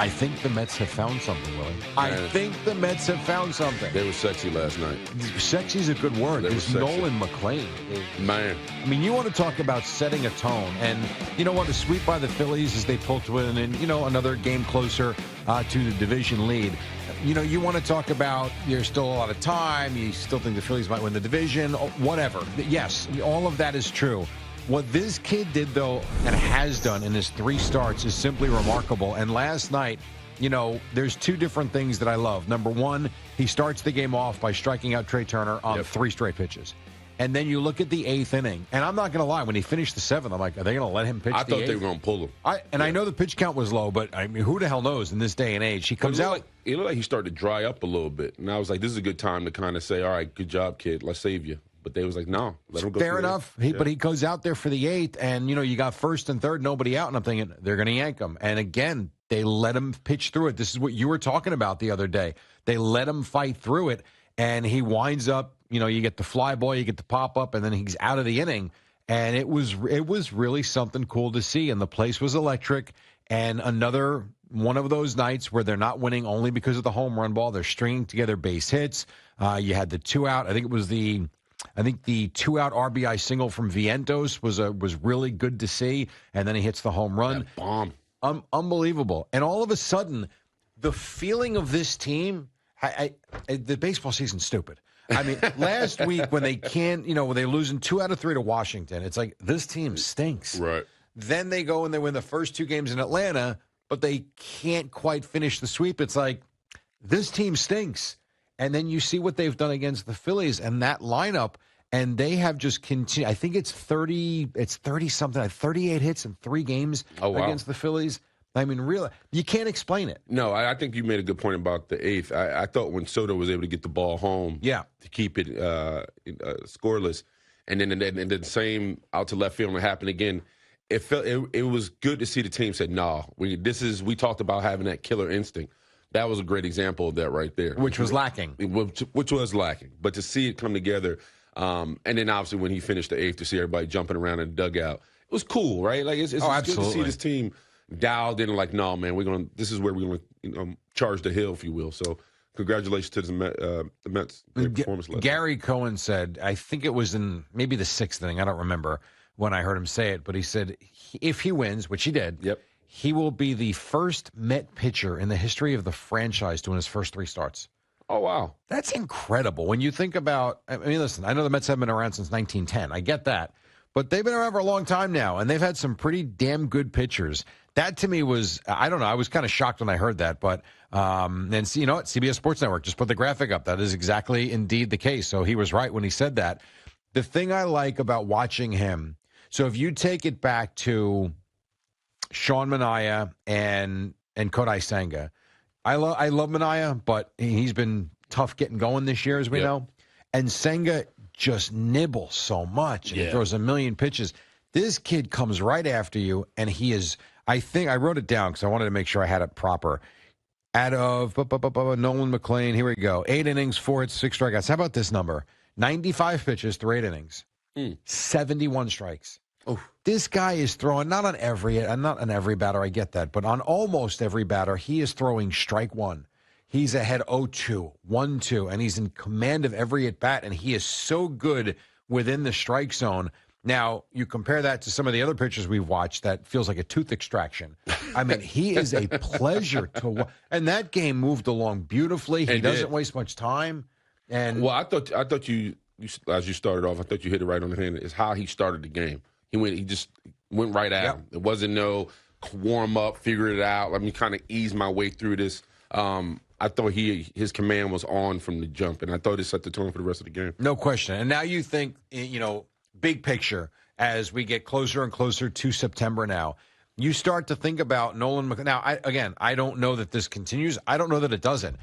I think the Mets have found something, Willie. I think the Mets have found something. They were sexy last night. Sexy's a good word. It's Nolan McClain. Man. I mean, you want to talk about setting a tone. And you know what? A sweep by the Phillies as they pull to it and, another game closer to the division lead. You want to talk about there's still a lot of time. You still think the Phillies might win the division, whatever. Yes, all of that is true. What this kid did, though, and has done in his 3 starts is simply remarkable. And last night, there's 2 different things that I love. Number one, he starts the game off by striking out Trey Turner on 3 straight pitches. And then you look at the 8th inning, and I'm not going to lie, when he finished the 7th, I'm like, are they going to let him pitch the 8th? I thought they were going to pull him. I know the pitch count was low, but I mean, who the hell knows in this day and age? He comes out. It looked like he started to dry up a little bit. And I was like, this is a good time to kind of say, all right, good job, kid. Let's save you. But they was like, no, let him go. Fair enough. But he goes out there for the 8th, and, you got first and third, nobody out, and I'm thinking they're going to yank him. And again, they let him pitch through it. This is what you were talking about the other day. They let him fight through it, and he winds up, you get the fly ball, you get the pop-up, and then he's out of the inning. And it was really something cool to see, and the place was electric. And another one of those nights where they're not winning only because of the home run ball. They're stringing together base hits. You had the 2-out. I think it was the 2-out RBI single from Vientos was really good to see, and then he hits the home run. That bomb. Unbelievable. And all of a sudden, the feeling of this team, the baseball season's stupid. I mean, last week when they can't, when they're losing 2 out of 3 to Washington, it's like, this team stinks. Right. Then they go and they win the first 2 games in Atlanta, but they can't quite finish the sweep. It's like, this team stinks. And then you see what they've done against the Phillies and that lineup, and they have just continued. I think it's 30-something, 38 hits in 3 games against the Phillies. I mean, really, you can't explain it. No, I think you made a good point about the 8th. I thought when Soto was able to get the ball home to keep it scoreless, and then the same out to left field and it happened again, it was good to see the team said, no, we talked about having that killer instinct. That was a great example of that right there. Which was lacking. Which was lacking. But to see it come together, and then obviously when he finished the 8th, to see everybody jumping around in the dugout, it was cool, right? Like it's good to see this team dialed in and like, no, man, this is where we're going to charge the hill, if you will. So congratulations to the Mets. Great performance last Gary Cohen said, I think it was in maybe the 6th inning, I don't remember when I heard him say it, but he said if he wins, which he did, he will be the first Met pitcher in the history of the franchise to win his first 3 starts. Oh, wow. That's incredible. When you think about, I mean, listen, I know the Mets have been around since 1910. I get that. But they've been around for a long time now, and they've had some pretty damn good pitchers. That, to me, was, I don't know, I was kind of shocked when I heard that. But, and you know what, CBS Sports Network just put the graphic up. That is exactly, indeed, the case. So he was right when he said that. The thing I like about watching him, so if you take it back to Sean Manaea and Kodai Senga. I love Manaea, but he's been tough getting going this year, as we know. And Senga just nibbles so much, and he throws a million pitches. This kid comes right after you, and he is, I think, I wrote it down because I wanted to make sure I had it proper. Out of Nolan McClain, here we go. 8 innings, 4 hits, 6 strikeouts. How about this number? 95 pitches, 3 innings, 71 strikes. Oh. This guy is throwing not on every batter, I get that, but on almost every batter, he is throwing strike 1. He's ahead 0-2, 1-2, and he's in command of every at-bat, and he is so good within the strike zone. Now, you compare that to some of the other pitchers we've watched that feels like a tooth extraction. I mean, he is a pleasure to watch. And that game moved along beautifully. He doesn't waste much time. And well, I thought you, as you started off, I thought you hit it right on the hand. Is how he started the game. He just went right at him. It wasn't no warm up, figure it out. Let me kind of ease my way through this. I thought his command was on from the jump, and I thought it set the tone for the rest of the game. No question. And now you think, big picture, as we get closer and closer to September now, you start to think about Nolan McClain. Now, I don't know that this continues. I don't know that it doesn't.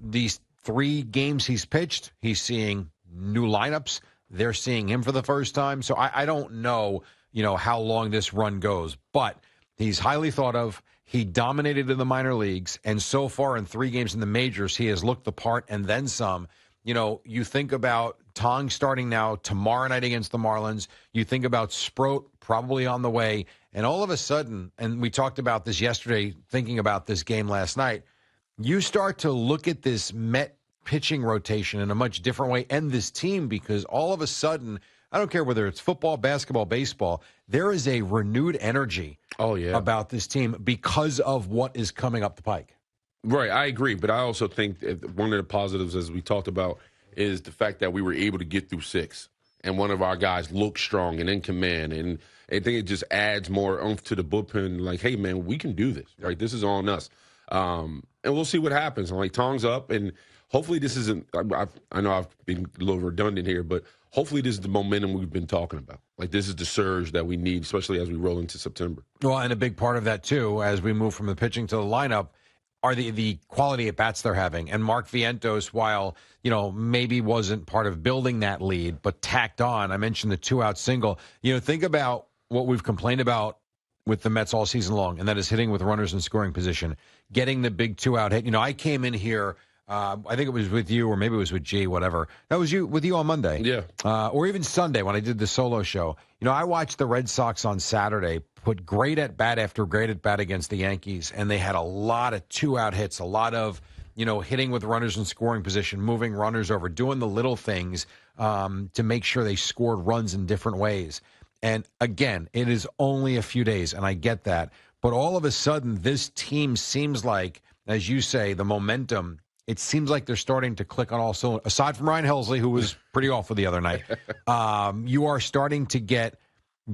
These 3 games he's pitched, he's seeing new lineups. They're seeing him for the first time. So I don't know, how long this run goes. But he's highly thought of. He dominated in the minor leagues. And so far in 3 games in the majors, he has looked the part and then some. You think about Tong starting now tomorrow night against the Marlins. You think about Sproat probably on the way. And all of a sudden, and we talked about this yesterday, thinking about this game last night, you start to look at this Met pitching rotation in a much different way and this team, because all of a sudden, I don't care whether it's football, basketball, baseball, there is a renewed energy about this team because of what is coming up the pike. Right, I agree. But I also think one of the positives, as we talked about, is the fact that we were able to get through 6. And one of our guys looked strong and in command. And I think it just adds more oomph to the bullpen. Like, hey, man, we can do this. Right? This is on us. And we'll see what happens. Like, tongues up. And hopefully this isn't – I know I've been a little redundant here, but hopefully this is the momentum we've been talking about. Like, this is the surge that we need, especially as we roll into September. Well, and a big part of that, too, as we move from the pitching to the lineup, are the quality at bats they're having. And Mark Vientos, while, maybe wasn't part of building that lead, but tacked on, I mentioned the 2-out single. Think about what we've complained about with the Mets all season long, and that is hitting with runners in scoring position, getting the big 2-out hit. I came in here, I think it was with you, or maybe it was with G, whatever. That was with you on Monday. Yeah. Or even Sunday when I did the solo show. I watched the Red Sox on Saturday put great at bat after great at bat against the Yankees, and they had a lot of 2-out hits, a lot of, hitting with runners in scoring position, moving runners over, doing the little things to make sure they scored runs in different ways. And again, it is only a few days, and I get that. But all of a sudden, this team seems like, as you say, the momentum, it seems like they're starting to click on all cylinders. Aside from Ryan Helsley, who was pretty awful the other night, you are starting to get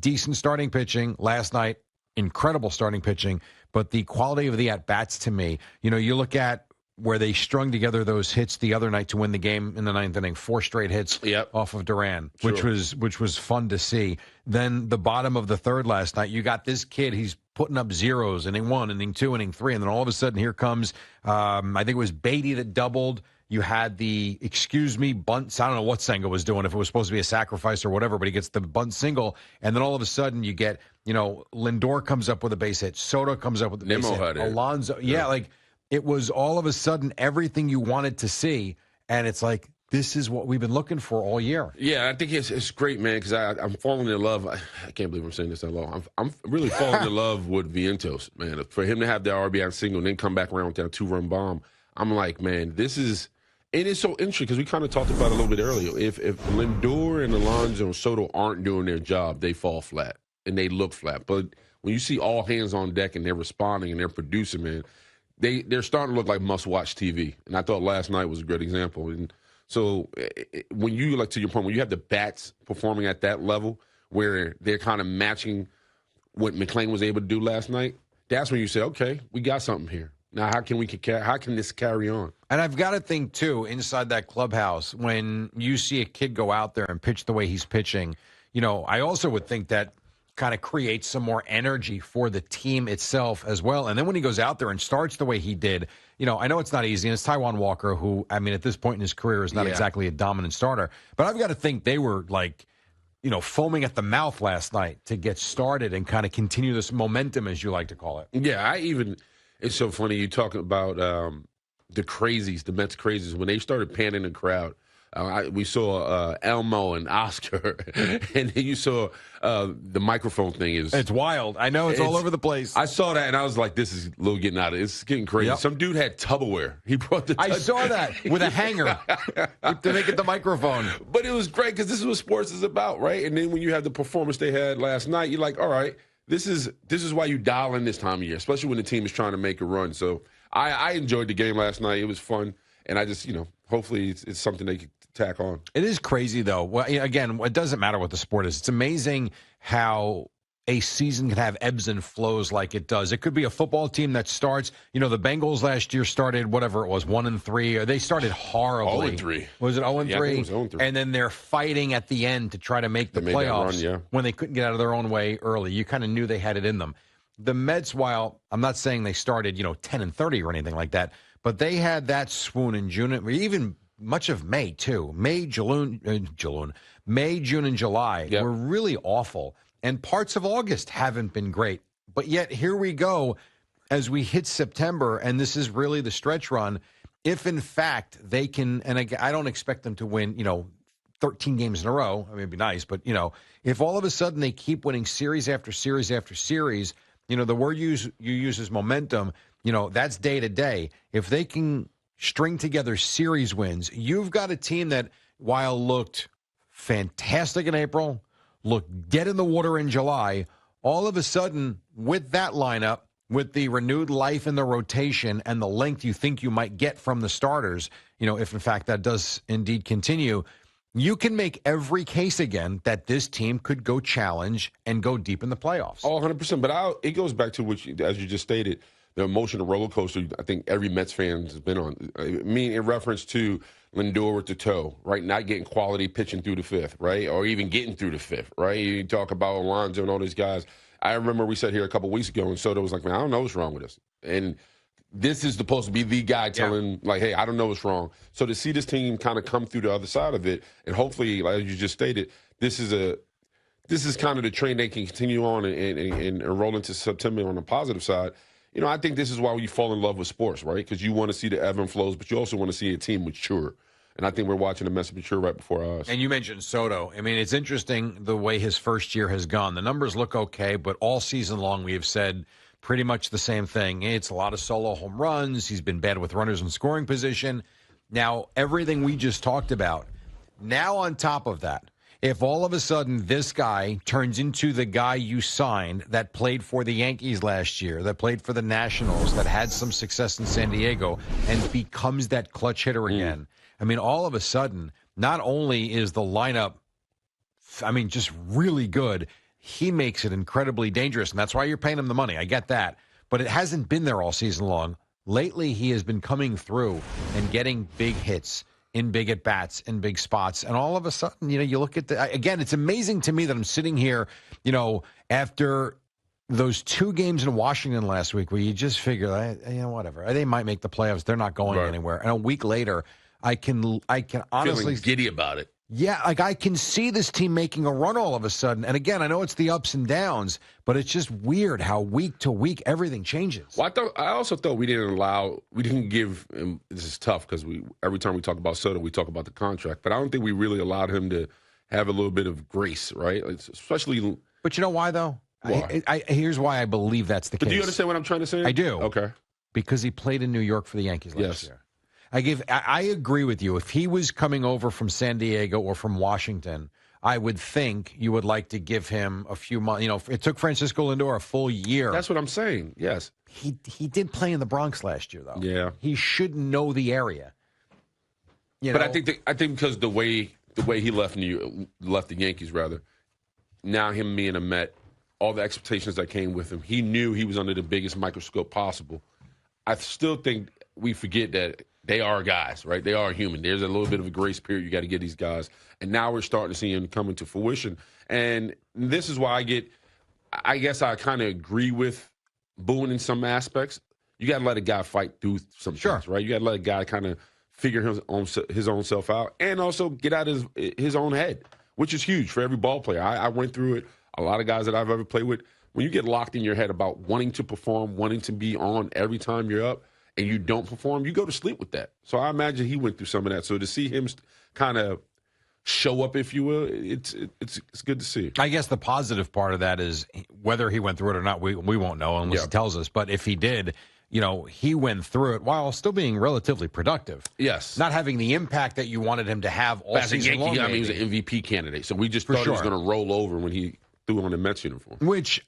decent starting pitching. Last night, incredible starting pitching. But the quality of the at-bats to me, you look at where they strung together those hits the other night to win the game in the 9th inning, 4 straight hits off of Duran, which was fun to see. Then the bottom of the 3rd last night, you got this kid, he's putting up zeros, inning 1, inning 2, inning 3, and then all of a sudden here comes, I think it was Beatty that doubled. You had the excuse me bunts. I don't know what Senga was doing, if it was supposed to be a sacrifice or whatever, but he gets the bunt single, and then all of a sudden you get, Lindor comes up with a base hit, Soto comes up with a base hit, Alonso, like it was all of a sudden everything you wanted to see, and it's like, this is what we've been looking for all year. Yeah, I think it's great, man, because I'm falling in love. I can't believe I'm saying this that long. I'm really falling in love with Vientos, man. For him to have that RBI single and then come back around with that 2-run bomb, I'm like, man, this is – it is so interesting because we kind of talked about it a little bit earlier. If Lindor and Alonso and Soto aren't doing their job, they fall flat and they look flat. But when you see all hands on deck and they're responding and they're producing, man, they're starting to look like must-watch TV. And I thought last night was a great example. And so when you, like to your point, when you have the bats performing at that level where they're kind of matching what McClain was able to do last night, that's when you say, okay, we got something here. Now, how can this carry on? And I've got to think, too, inside that clubhouse, when you see a kid go out there and pitch the way he's pitching, I also would think that kind of creates some more energy for the team itself as well. And then when he goes out there and starts the way he did, I know it's not easy. And it's Taijuan Walker, who, I mean, at this point in his career is not exactly a dominant starter. But I've got to think they were like, foaming at the mouth last night to get started and kind of continue this momentum, as you like to call it. Yeah, it's so funny you talking about the crazies, the Mets crazies. When they started panning the crowd, we saw Elmo and Oscar, and then you saw the microphone thing. It's wild. I know it's all over the place. I saw that, and I was like, this is a little getting out of it. It's getting crazy. Yep. Some dude had Tupperware. He brought I saw that with a hanger to make it the microphone. But it was great because this is what sports is about, right? And then when you have the performance they had last night, you're like, all right, this is why you dial in this time of year, especially when the team is trying to make a run. So I enjoyed the game last night. It was fun, and I just, hopefully it's something they can tack on. It is crazy, though. Well, again, it doesn't matter what the sport is. It's amazing how a season can have ebbs and flows like it does. It could be a football team that starts, the Bengals last year started, whatever it was, 1-3. Or they started horribly. 0-3. Was it 0-3? Yeah, I think it was 0-3. And then they're fighting at the end to try to make the playoffs when they couldn't get out of their own way early. You kind of knew they had it in them. The Mets, while I'm not saying they started, 10-30 or anything like that, but they had that swoon in June, even much of May, too. May, June, and July were really awful. And parts of August haven't been great. But yet, here we go as we hit September, and this is really the stretch run. If, in fact, they can, and I don't expect them to win, 13 games in a row, I mean, it'd be nice, but, if all of a sudden they keep winning series after series after series, the word you use is momentum, that's day to day. If they can string together series wins, you've got a team that, while looked fantastic in April, looked dead in the water in July, all of a sudden, with that lineup, with the renewed life in the rotation and the length you think you might get from the starters, if in fact that does indeed continue, you can make every case again that this team could go challenge and go deep in the playoffs. Oh, 100%. But it goes back to as you just stated, the emotional roller coaster I think every Mets fan has been on. I mean, in reference to Lindor with the toe, right? Not getting quality pitching through the fifth, right? Or even getting through the fifth, right? You talk about Alonso and all these guys. I remember we sat here a couple weeks ago and Soto was like, man, I don't know what's wrong with us. And this is supposed to be the guy telling, like, hey, I don't know what's wrong. So to see this team kind of come through the other side of it, and hopefully, like you just stated, this is kind of the train they can continue on and roll into September on the positive side. I think this is why you fall in love with sports, right? Because you want to see the ebb and flows, but you also want to see a team mature. And I think we're watching the Mets mature right before us. And you mentioned Soto. I mean, it's interesting the way his first year has gone. The numbers look okay, but all season long we have said pretty much the same thing. It's a lot of solo home runs. He's been bad with runners in scoring position. Now, everything we just talked about. Now, on top of that, if all of a sudden this guy turns into the guy you signed that played for the Yankees last year, that played for the Nationals, that had some success in San Diego, and becomes that clutch hitter again, I mean, all of a sudden, not only is the lineup, just really good, he makes it incredibly dangerous, and that's why you're paying him the money. I get that. But it hasn't been there all season long. Lately, he has been coming through and getting big hits in big at-bats, in big spots. And all of a sudden, you look at again, it's amazing to me that I'm sitting here, after those 2 games in Washington last week where you just figure, whatever. They might make the playoffs. They're not going anywhere. And a week later, I can honestly feeling giddy about it. Yeah, I can see this team making a run all of a sudden. And again, I know it's the ups and downs, but it's just weird how week to week everything changes. Well, I also thought we didn't give him, this is tough because every time we talk about Soto, we talk about the contract, but I don't think we really allowed him to have a little bit of grace, right? Especially. But you know why, though? Why? Here's why I believe that's the case. Do you understand what I'm trying to say? I do. Okay. Because he played in New York for the Yankees last year. I agree with you. If he was coming over from San Diego or from Washington, I would think you would like to give him a few months. It took Francisco Lindor a full year. That's what I'm saying. Yes. He did play in the Bronx last year, though. Yeah. He should know the area. But I think because the way he left the Yankees, rather, now him being a Met, all the expectations that came with him, he knew he was under the biggest microscope possible. I still think we forget that they are guys, right? They are human. There's a little bit of a grace period you got to get these guys. And now we're starting to see him come into fruition. And this is why I guess I kind of agree with Boone in some aspects. You got to let a guy fight through some things, right? You got to let a guy kind of figure his own self out and also get out of his own head, which is huge for every ball player. I went through it. A lot of guys that I've ever played with, when you get locked in your head about wanting to perform, wanting to be on every time you're up, and you don't perform, you go to sleep with that. So I imagine he went through some of that. So to see him kind of show up, if you will, it's good to see. I guess the positive part of that is whether he went through it or not, we won't know unless he tells us. But if he did, he went through it while still being relatively productive. Yes. Not having the impact that you wanted him to have all season long. He was an MVP candidate. So we just thought he was going to roll over when he threw on the Mets uniform.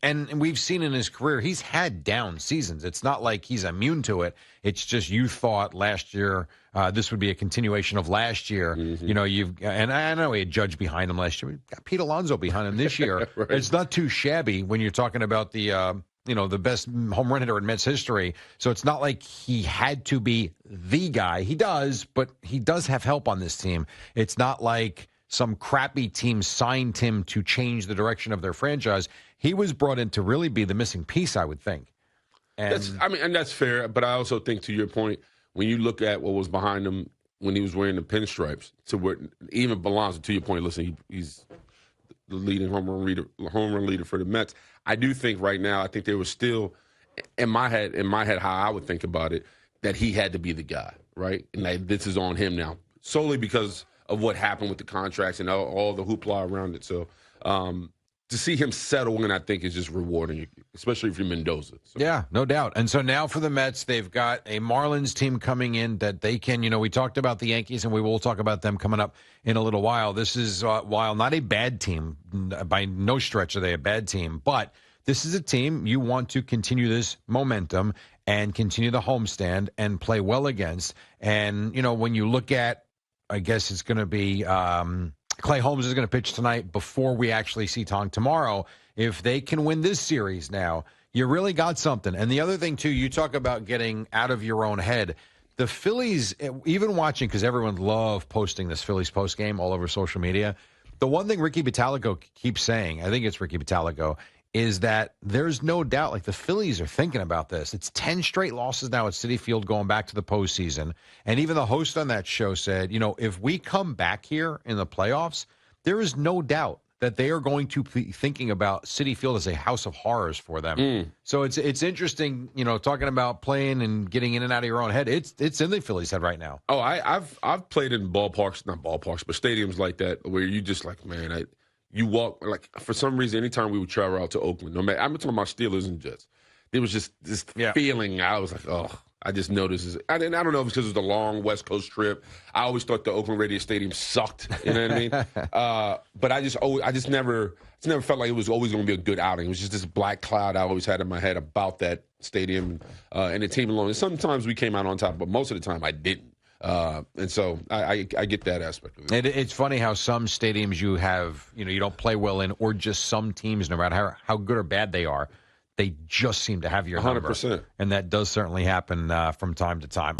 And we've seen in his career, he's had down seasons. It's not like he's immune to it. It's just you thought last year this would be a continuation of last year. Mm-hmm. And I know he had Judge behind him last year. We've got Pete Alonso behind him this year. Right. It's not too shabby when you're talking about the the best home run hitter in Mets history. So it's not like he had to be the guy. He does, but he does have help on this team. It's not like some crappy team signed him to change the direction of their franchise. He was brought in to really be the missing piece, I would think. And that's fair. But I also think, to your point, when you look at what was behind him when he was wearing the pinstripes, to where even Alonso, to your point, listen, he's the leading home run leader for the Mets. I do think right now, I think there was still in my head how I would think about it, that he had to be the guy, right? And this is on him now, solely because of what happened with the contracts and all the hoopla around it. So to see him settle in, I think, is just rewarding, especially if you're Mendoza. So. Yeah, no doubt. And so now for the Mets, they've got a Marlins team coming in that they can, we talked about the Yankees, and we will talk about them coming up in a little while. This is, while not a bad team, by no stretch are they a bad team, but this is a team you want to continue this momentum and continue the homestand and play well against. And, when you look at, I guess it's going to be Clay Holmes is going to pitch tonight before we actually see Tong tomorrow. If they can win this series now, you really got something. And the other thing, too, you talk about getting out of your own head. The Phillies, even watching, because everyone loved posting this Phillies post game all over social media, the one thing Ricky Batalico keeps saying, I think it's Ricky Batalico, is that there's no doubt, like the Phillies are thinking about this. It's 10 straight losses now at Citi Field going back to the postseason. And even the host on that show said, if we come back here in the playoffs, there is no doubt that they are going to be thinking about Citi Field as a house of horrors for them. So it's interesting, talking about playing and getting in and out of your own head. It's in the Phillies' head right now. Oh, I've played in ballparks, not ballparks, but stadiums like that where you just like, man, you walk, like, for some reason, anytime we would travel out to Oakland, no matter, I'm talking about Steelers and Jets, there was just this feeling. I was like, oh, I just know this is, I don't know if it's because it was the long West Coast trip. I always thought the Oakland Radio Stadium sucked, you know what I mean? But I just never felt like it was always going to be a good outing. It was just this black cloud I always had in my head about that stadium and the team alone. And sometimes we came out on top, but most of the time I didn't. And so I get that aspect of it. It's funny how some stadiums you have, you don't play well in, or just some teams, no matter how good or bad they are, they just seem to have your 100%. Number. And that does certainly happen from time to time.